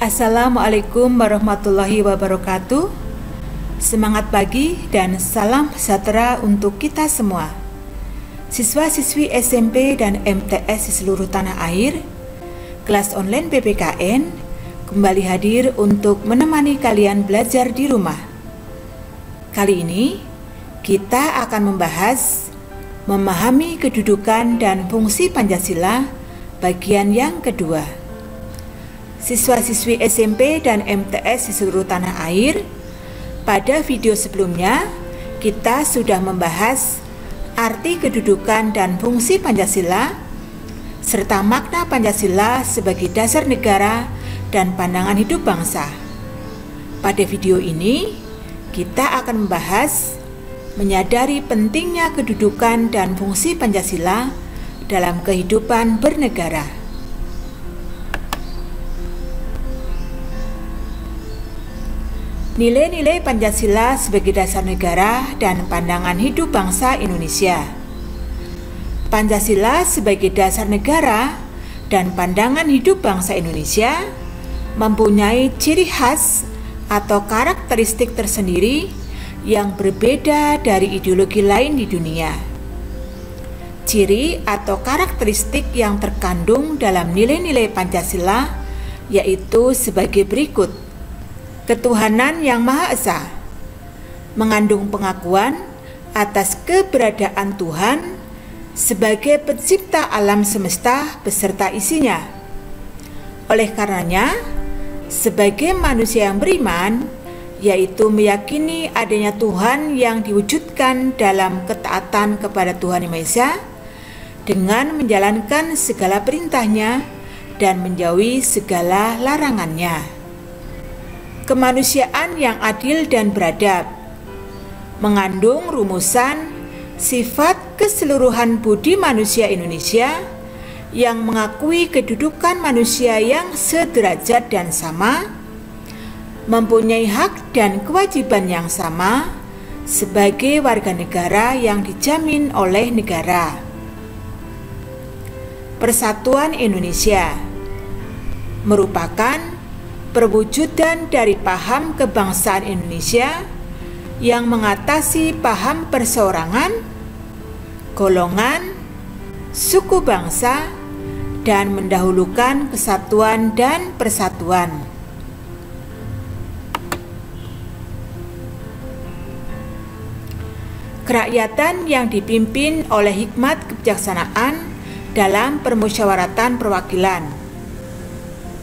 Assalamualaikum warahmatullahi wabarakatuh. Semangat pagi dan salam sejahtera untuk kita semua. Siswa-siswi SMP dan MTS di seluruh tanah air, kelas online PPKN kembali hadir untuk menemani kalian belajar di rumah. Kali ini kita akan membahas memahami kedudukan dan fungsi Pancasila bagian yang kedua. Siswa-siswi SMP dan MTS di seluruh tanah air, pada video sebelumnya kita sudah membahas arti kedudukan dan fungsi Pancasila serta makna Pancasila sebagai dasar negara dan pandangan hidup bangsa. Pada video ini kita akan membahas menyadari pentingnya kedudukan dan fungsi Pancasila dalam kehidupan bernegara. Nilai-nilai Pancasila sebagai dasar negara dan pandangan hidup bangsa Indonesia. Pancasila sebagai dasar negara dan pandangan hidup bangsa Indonesia mempunyai ciri khas atau karakteristik tersendiri yang berbeda dari ideologi lain di dunia. Ciri atau karakteristik yang terkandung dalam nilai-nilai Pancasila yaitu sebagai berikut. Ketuhanan yang Maha Esa mengandung pengakuan atas keberadaan Tuhan sebagai pencipta alam semesta beserta isinya. Oleh karenanya, sebagai manusia yang beriman, yaitu meyakini adanya Tuhan yang diwujudkan dalam ketaatan kepada Tuhan Yang Maha Esa dengan menjalankan segala perintahnya dan menjauhi segala larangannya. Kemanusiaan yang adil dan beradab mengandung rumusan sifat keseluruhan budi manusia Indonesia yang mengakui kedudukan manusia yang sederajat dan sama, mempunyai hak dan kewajiban yang sama sebagai warga negara yang dijamin oleh negara. Persatuan Indonesia merupakan perwujudan dari paham kebangsaan Indonesia yang mengatasi paham perseorangan, golongan, suku bangsa, dan mendahulukan kesatuan dan persatuan. Kerakyatan yang dipimpin oleh hikmat kebijaksanaan dalam permusyawaratan perwakilan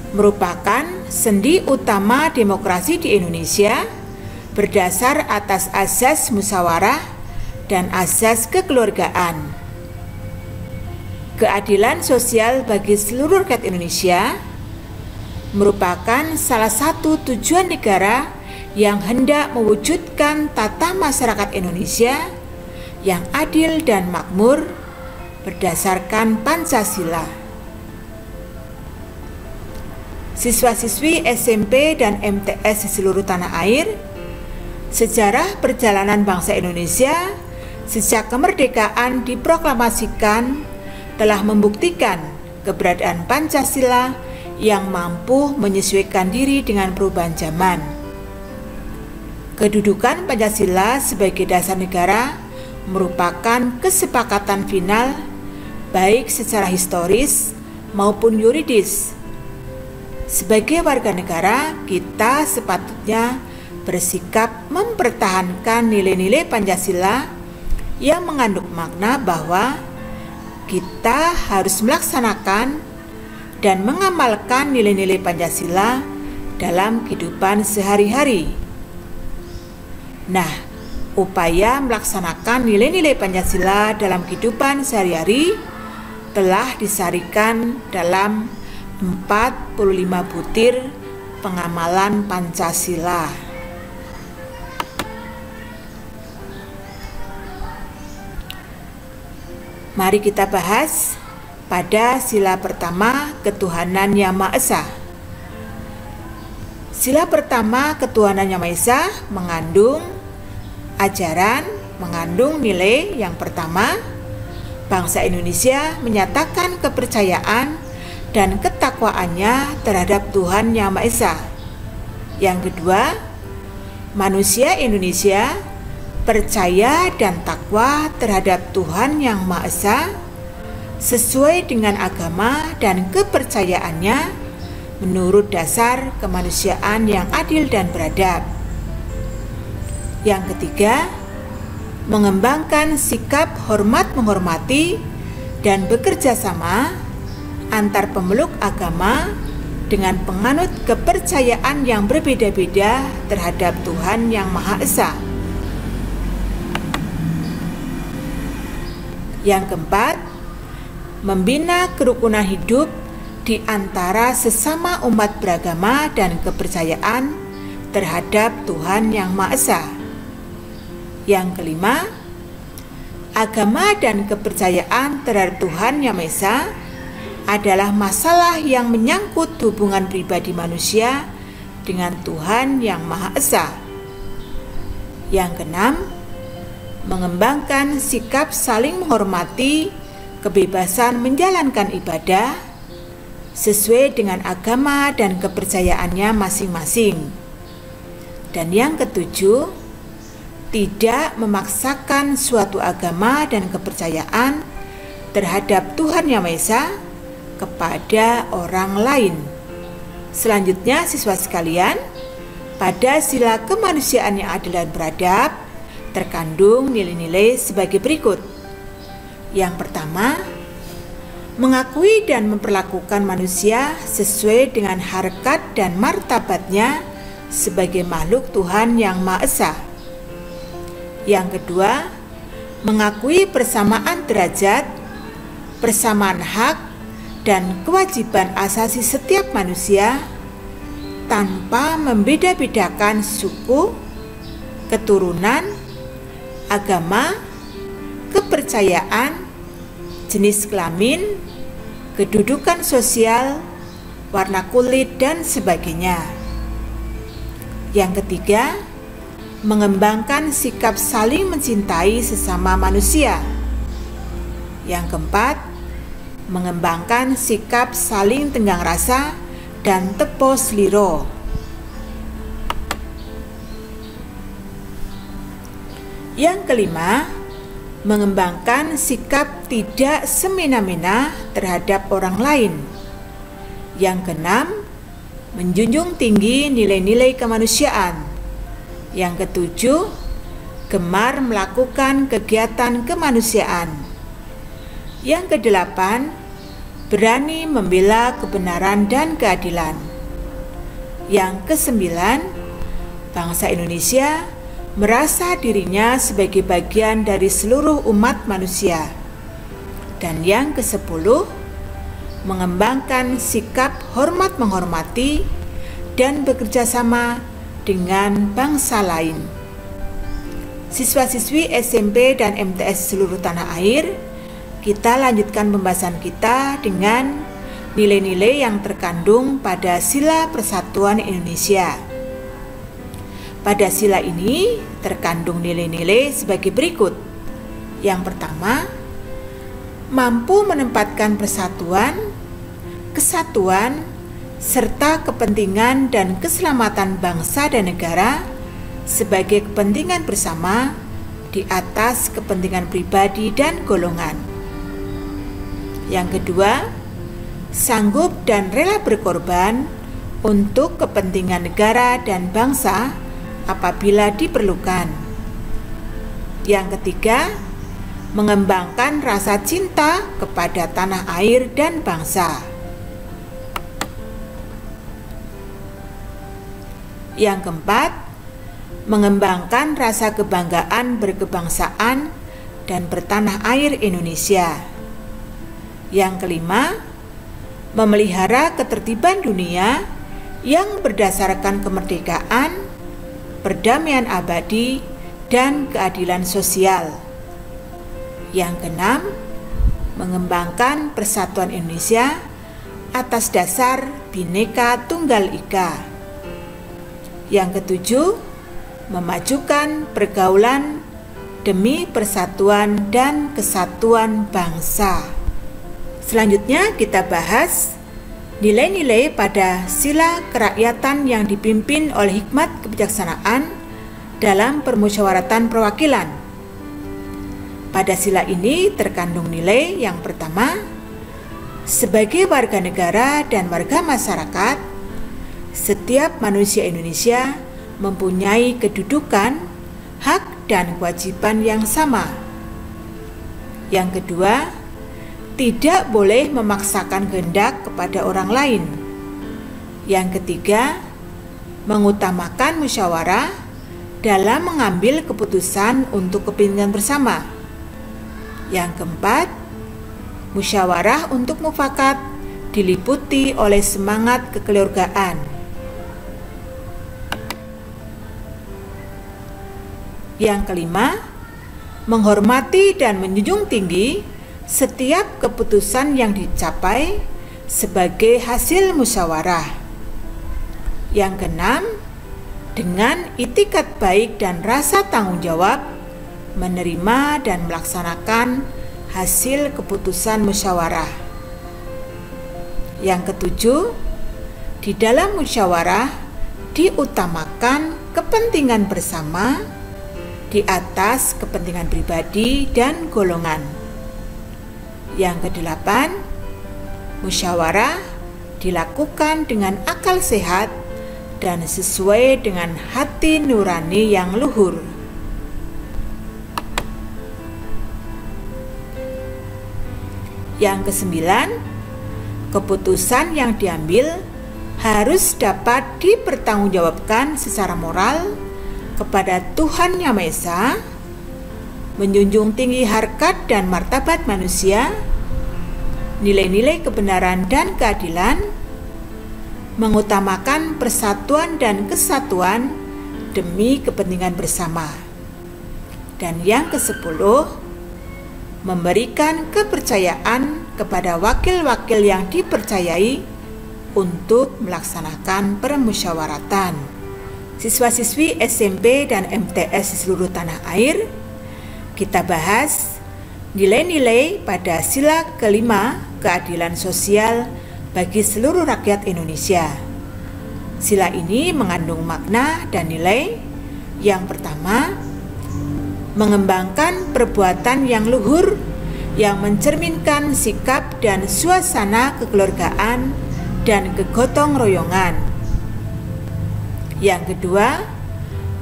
merupakan sendi utama demokrasi di Indonesia berdasar atas asas musyawarah dan asas kekeluargaan. Keadilan sosial bagi seluruh rakyat Indonesia merupakan salah satu tujuan negara yang hendak mewujudkan tata masyarakat Indonesia yang adil dan makmur berdasarkan Pancasila. Siswa-siswi SMP dan MTS di seluruh tanah air, sejarah perjalanan bangsa Indonesia sejak kemerdekaan diproklamasikan telah membuktikan keberadaan Pancasila yang mampu menyesuaikan diri dengan perubahan zaman. Kedudukan Pancasila sebagai dasar negara merupakan kesepakatan final baik secara historis maupun yuridis. Sebagai warga negara, kita sepatutnya bersikap mempertahankan nilai-nilai Pancasila yang mengandung makna bahwa kita harus melaksanakan dan mengamalkan nilai-nilai Pancasila dalam kehidupan sehari-hari. Nah, upaya melaksanakan nilai-nilai Pancasila dalam kehidupan sehari-hari telah disarikan dalam 45 butir pengamalan Pancasila. Mari kita bahas pada sila pertama ketuhanan yang Maha Esa. Sila pertama ketuhanan yang Maha Esa mengandung ajaran, mengandung nilai yang pertama, bangsa Indonesia menyatakan kepercayaan dan ketakwaannya terhadap Tuhan Yang Maha Esa. Yang kedua, manusia Indonesia percaya dan takwa terhadap Tuhan Yang Maha Esa sesuai dengan agama dan kepercayaannya menurut dasar kemanusiaan yang adil dan beradab. Yang ketiga, mengembangkan sikap hormat menghormati dan bekerja sama antar pemeluk agama dengan penganut kepercayaan yang berbeda-beda terhadap Tuhan Yang Maha Esa. Yang keempat, membina kerukunan hidup di antara sesama umat beragama dan kepercayaan terhadap Tuhan Yang Maha Esa. Yang kelima, agama dan kepercayaan terhadap Tuhan Yang Maha Esa adalah masalah yang menyangkut hubungan pribadi manusia dengan Tuhan Yang Maha Esa. Yang keenam, mengembangkan sikap saling menghormati kebebasan menjalankan ibadah sesuai dengan agama dan kepercayaannya masing-masing. Dan yang ketujuh, tidak memaksakan suatu agama dan kepercayaan terhadap Tuhan Yang Maha Esa kepada orang lain. Selanjutnya, siswa sekalian, pada sila kemanusiaan yang adil dan beradab terkandung nilai-nilai sebagai berikut. Yang pertama, mengakui dan memperlakukan manusia sesuai dengan harkat dan martabatnya sebagai makhluk Tuhan Yang Maha Esa. Yang kedua, mengakui persamaan derajat, persamaan hak, dan kewajiban asasi setiap manusia tanpa membeda-bedakan suku, keturunan, agama, kepercayaan, jenis kelamin, kedudukan sosial, warna kulit, dan sebagainya. Yang ketiga, mengembangkan sikap saling mencintai sesama manusia. Yang keempat, mengembangkan sikap saling tenggang rasa dan tepo seliro. Yang kelima, mengembangkan sikap tidak semena-mena terhadap orang lain. Yang keenam, menjunjung tinggi nilai-nilai kemanusiaan. Yang ketujuh, gemar melakukan kegiatan kemanusiaan. Yang kedelapan, berani membela kebenaran dan keadilan. Yang kesembilan, bangsa Indonesia merasa dirinya sebagai bagian dari seluruh umat manusia. Dan yang kesepuluh, mengembangkan sikap hormat menghormati dan bekerja sama dengan bangsa lain. Siswa-siswi SMP dan MTS seluruh tanah air, kita lanjutkan pembahasan kita dengan nilai-nilai yang terkandung pada Sila Persatuan Indonesia. Pada sila ini terkandung nilai-nilai sebagai berikut. Yang pertama, mampu menempatkan persatuan, kesatuan, serta kepentingan dan keselamatan bangsa dan negara sebagai kepentingan bersama di atas kepentingan pribadi dan golongan. Yang kedua, sanggup dan rela berkorban untuk kepentingan negara dan bangsa apabila diperlukan. Yang ketiga, mengembangkan rasa cinta kepada tanah air dan bangsa. Yang keempat, mengembangkan rasa kebanggaan berkebangsaan dan bertanah air Indonesia. Yang kelima, memelihara ketertiban dunia yang berdasarkan kemerdekaan, perdamaian abadi, dan keadilan sosial. Yang keenam, mengembangkan persatuan Indonesia atas dasar Bhinneka Tunggal Ika. Yang ketujuh, memajukan pergaulan demi persatuan dan kesatuan bangsa. Selanjutnya kita bahas Nilai-nilai pada sila kerakyatan yang dipimpin oleh hikmat kebijaksanaan dalam permusyawaratan perwakilan. Pada sila ini terkandung nilai yang pertama, sebagai warga negara dan warga masyarakat, setiap manusia Indonesia mempunyai kedudukan, hak, dan kewajiban yang sama. Yang kedua, tidak boleh memaksakan kehendak kepada orang lain. Yang ketiga, mengutamakan musyawarah dalam mengambil keputusan untuk kepentingan bersama. Yang keempat, musyawarah untuk mufakat diliputi oleh semangat kekeluargaan. Yang kelima, menghormati dan menjunjung tinggi setiap keputusan yang dicapai sebagai hasil musyawarah. Yang keenam, dengan itikat baik dan rasa tanggung jawab, menerima dan melaksanakan hasil keputusan musyawarah. Yang ketujuh, di dalam musyawarah diutamakan kepentingan bersama di atas kepentingan pribadi dan golongan. Yang kedelapan, musyawarah dilakukan dengan akal sehat dan sesuai dengan hati nurani yang luhur. Yang kesembilan, keputusan yang diambil harus dapat dipertanggungjawabkan secara moral kepada Tuhan Yang Maha Esa, menjunjung tinggi harkat dan martabat manusia, nilai-nilai kebenaran dan keadilan, mengutamakan persatuan dan kesatuan demi kepentingan bersama. Dan yang ke-10, memberikan kepercayaan kepada wakil-wakil yang dipercayai untuk melaksanakan permusyawaratan. Siswa-siswi SMP dan MTS di seluruh tanah air, kita bahas nilai-nilai pada sila kelima keadilan sosial bagi seluruh rakyat Indonesia. Sila ini mengandung makna dan nilai. Yang pertama, mengembangkan perbuatan yang luhur yang mencerminkan sikap dan suasana kekeluargaan dan kegotong royongan. Yang kedua,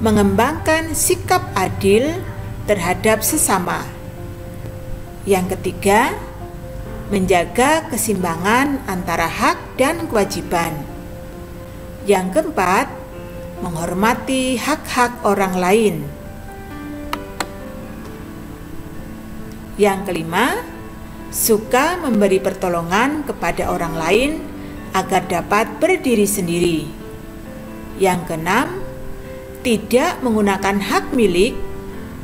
mengembangkan sikap adil terhadap sesama. Yang ketiga, menjaga keseimbangan antara hak dan kewajiban. Yang keempat, menghormati hak-hak orang lain. Yang kelima, suka memberi pertolongan kepada orang lain agar dapat berdiri sendiri. Yang keenam, tidak menggunakan hak milik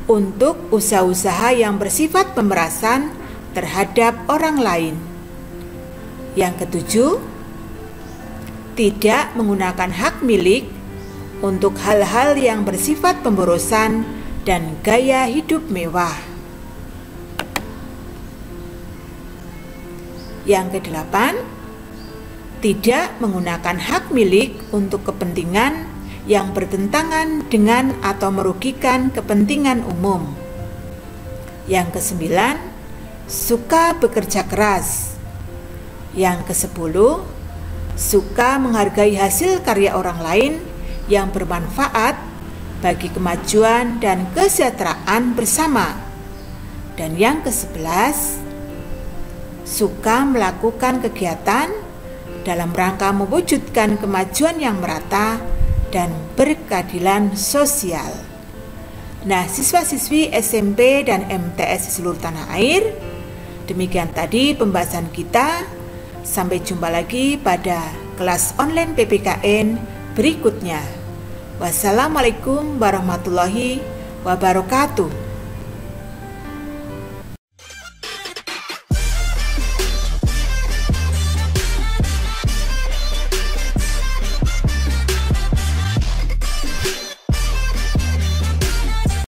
untuk usaha-usaha yang bersifat pemerasan terhadap orang lain. Yang ketujuh, tidak menggunakan hak milik untuk hal-hal yang bersifat pemborosan dan gaya hidup mewah. Yang kedelapan, tidak menggunakan hak milik untuk kepentingan yang bertentangan dengan atau merugikan kepentingan umum. Yang kesembilan, suka bekerja keras. Yang kesepuluh, suka menghargai hasil karya orang lain yang bermanfaat bagi kemajuan dan kesejahteraan bersama. Dan yang ke-11, suka melakukan kegiatan dalam rangka mewujudkan kemajuan yang merata dan berkeadilan sosial. Nah, siswa-siswi SMP dan MTS di seluruh tanah air, demikian tadi pembahasan kita. Sampai jumpa lagi pada kelas online PPKN berikutnya. Wassalamualaikum warahmatullahi wabarakatuh.